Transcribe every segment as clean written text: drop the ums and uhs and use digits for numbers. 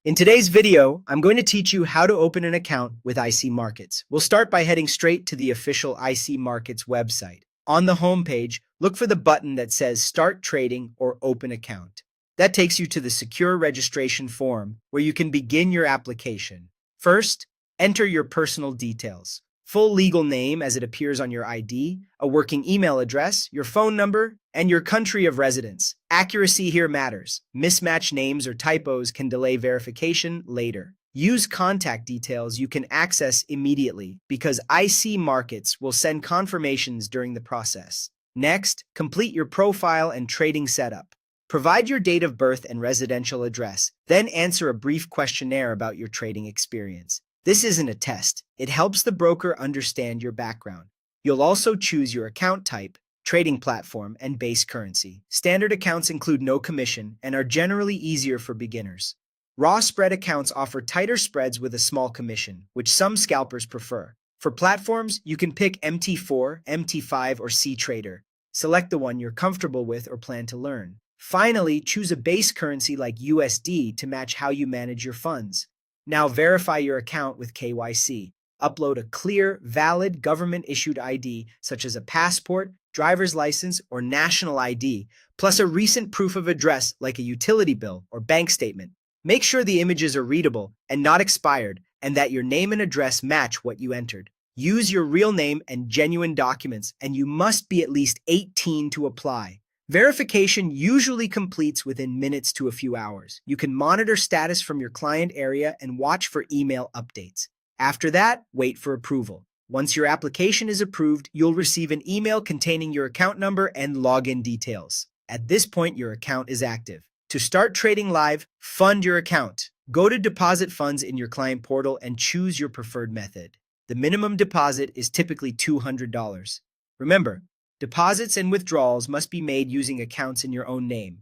In today's video, I'm going to teach you how to open an account with IC Markets. We'll start by heading straight to the official IC Markets website. On the homepage, look for the button that says Start Trading or Open Account. That takes you to the secure registration form where you can begin your application. First, enter your personal details. Full legal name as it appears on your ID, a working email address, your phone number, and your country of residence. Accuracy here matters. Mismatched names or typos can delay verification later. Use contact details you can access immediately because IC Markets will send confirmations during the process. Next, complete your profile and trading setup. Provide your date of birth and residential address, then answer a brief questionnaire about your trading experience. This isn't a test. It helps the broker understand your background. You'll also choose your account type, trading platform, and base currency. Standard accounts include no commission and are generally easier for beginners. Raw spread accounts offer tighter spreads with a small commission, which some scalpers prefer. For platforms, you can pick MT4, MT5, or C-Trader. Select the one you're comfortable with or plan to learn. Finally, choose a base currency like USD to match how you manage your funds. Now verify your account with KYC. Upload a clear, valid government-issued ID such as a passport, driver's license, or national ID, plus a recent proof of address like a utility bill or bank statement. Make sure the images are readable and not expired, and that your name and address match what you entered. Use your real name and genuine documents, and you must be at least 18 to apply. Verification usually completes within minutes to a few hours. You can monitor status from your client area and watch for email updates. After that, wait for approval. Once your application is approved, you'll receive an email containing your account number and login details. At this point, your account is active. To start trading live, fund your account. Go to deposit funds in your client portal and choose your preferred method. The minimum deposit is typically $200. Remember, deposits and withdrawals must be made using accounts in your own name.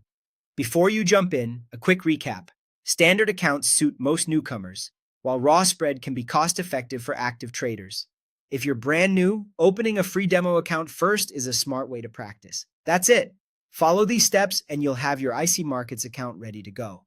Before you jump in, a quick recap. Standard accounts suit most newcomers, while raw spread can be cost-effective for active traders. If you're brand new, opening a free demo account first is a smart way to practice. That's it. Follow these steps and you'll have your IC Markets account ready to go.